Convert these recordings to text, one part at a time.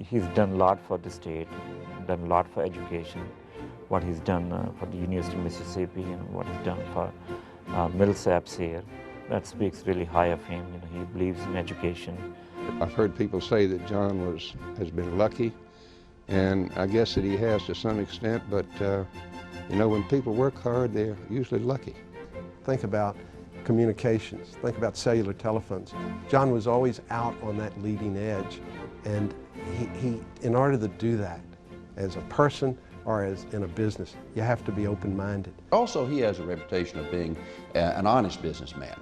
he's done a lot for the state, done a lot for education, what he's done for the University of Mississippi and what he's done for Millsaps here. That speaks really high of him. You know, he believes in education. I've heard people say that John has been lucky, and I guess that he has to some extent, but you know, when people work hard, they're usually lucky. Think about communications, think about cellular telephones. John was always out on that leading edge, and he in order to do that as a person or as in a business, you have to be open-minded. Also, he has a reputation of being an honest businessman.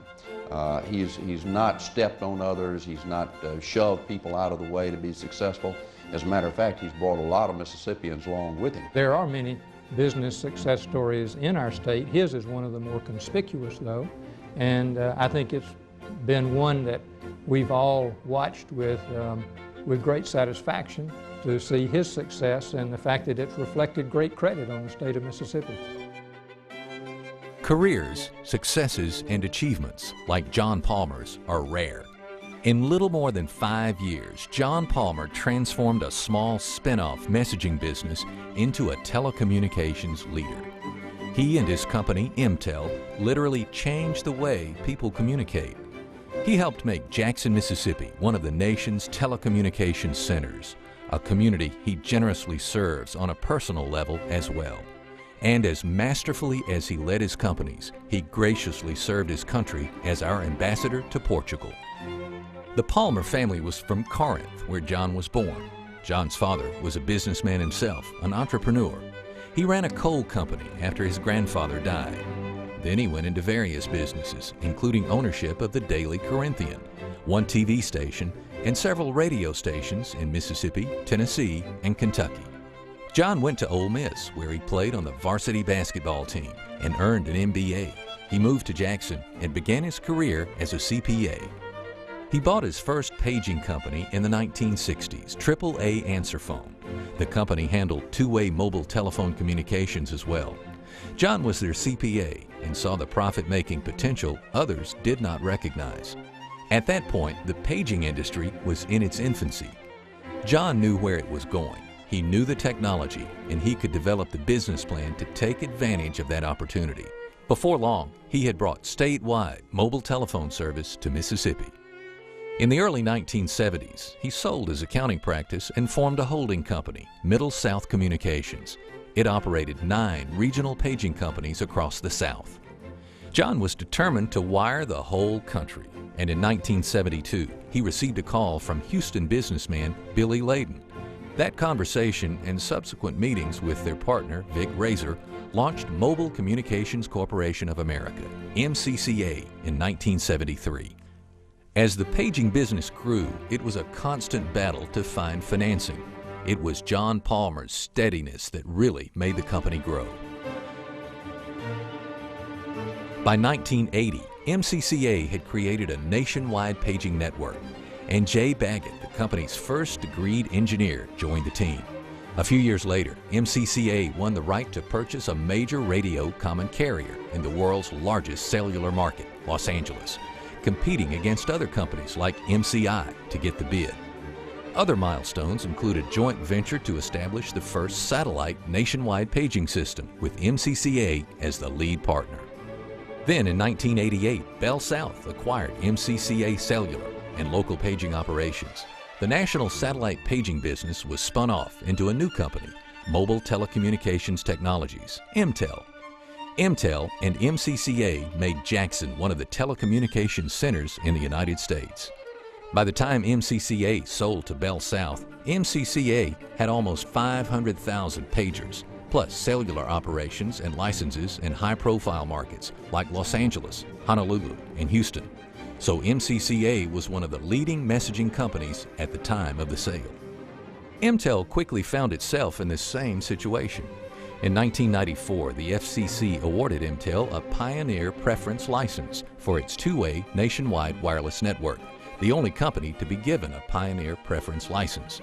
He's not stepped on others, he's not shoved people out of the way to be successful. As a matter of fact, he's brought a lot of Mississippians along with him. There are many business success stories in our state. His is one of the more conspicuous, though, and I think it's been one that we've all watched with great satisfaction to see his success and the fact that it's reflected great credit on the state of Mississippi. Careers, successes, and achievements like John Palmer's are rare. In little more than 5 years, John Palmer transformed a small spin-off messaging business into a telecommunications leader. He and his company, Mtel, literally changed the way people communicate. He helped make Jackson, Mississippi one of the nation's telecommunications centers, a community he generously serves on a personal level as well. And as masterfully as he led his companies, he graciously served his country as our ambassador to Portugal. The Palmer family was from Corinth, where John was born. John's father was a businessman himself, an entrepreneur. He ran a coal company after his grandfather died. Then he went into various businesses, including ownership of the Daily Corinthian, one TV station, and several radio stations in Mississippi, Tennessee, and Kentucky. John went to Ole Miss, where he played on the varsity basketball team and earned an MBA. He moved to Jackson and began his career as a CPA. He bought his first paging company in the 1960s, AAA Answer Phone. The company handled two-way mobile telephone communications as well. John was their CPA and saw the profit-making potential others did not recognize. At that point, the paging industry was in its infancy. John knew where it was going. He knew the technology, and he could develop the business plan to take advantage of that opportunity. Before long, he had brought statewide mobile telephone service to Mississippi. In the early 1970s, he sold his accounting practice and formed a holding company, Middle South Communications. It operated 9 regional paging companies across the South. John was determined to wire the whole country, and in 1972, he received a call from Houston businessman Billy Layden. That conversation and subsequent meetings with their partner, Vic Razor, launched Mobile Communications Corporation of America, MCCA, in 1973. As the paging business grew, it was a constant battle to find financing. It was John Palmer's steadiness that really made the company grow. By 1980, MCCA had created a nationwide paging network, and Jay Baggett, the company's first degreed engineer, joined the team. A few years later, MCCA won the right to purchase a major radio common carrier in the world's largest cellular market, Los Angeles, competing against other companies like MCI to get the bid. Other milestones include a joint venture to establish the first satellite nationwide paging system with MCCA as the lead partner. Then in 1988, Bell South acquired MCCA Cellular and local paging operations. The national satellite paging business was spun off into a new company, Mobile Telecommunications Technologies, Mtel. Mtel and MCCA made Jackson one of the telecommunications centers in the United States. By the time MCCA sold to Bell South, MCCA had almost 500,000 pagers, plus cellular operations and licenses in high-profile markets like Los Angeles, Honolulu, and Houston. So MCCA was one of the leading messaging companies at the time of the sale. Mtel quickly found itself in this same situation. In 1994, the FCC awarded Mtel a Pioneer Preference License for its two-way nationwide wireless network, the only company to be given a Pioneer Preference License.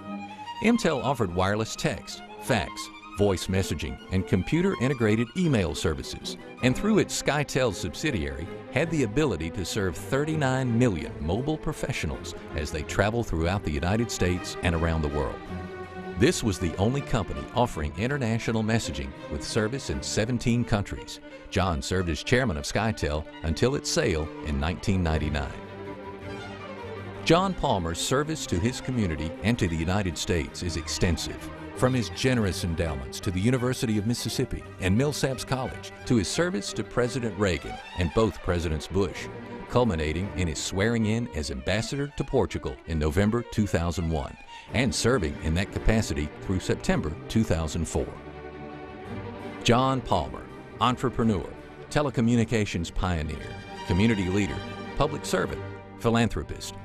Mtel offered wireless text, fax, voice messaging, and computer-integrated email services, and through its SkyTel subsidiary, had the ability to serve 39 million mobile professionals as they travel throughout the United States and around the world. This was the only company offering international messaging with service in 17 countries. John served as chairman of SkyTel until its sale in 1999. John Palmer's service to his community and to the United States is extensive. From his generous endowments to the University of Mississippi and Millsaps College, to his service to President Reagan and both Presidents Bush, culminating in his swearing in as ambassador to Portugal in November 2001, and serving in that capacity through September 2004. John Palmer, entrepreneur, telecommunications pioneer, community leader, public servant, philanthropist,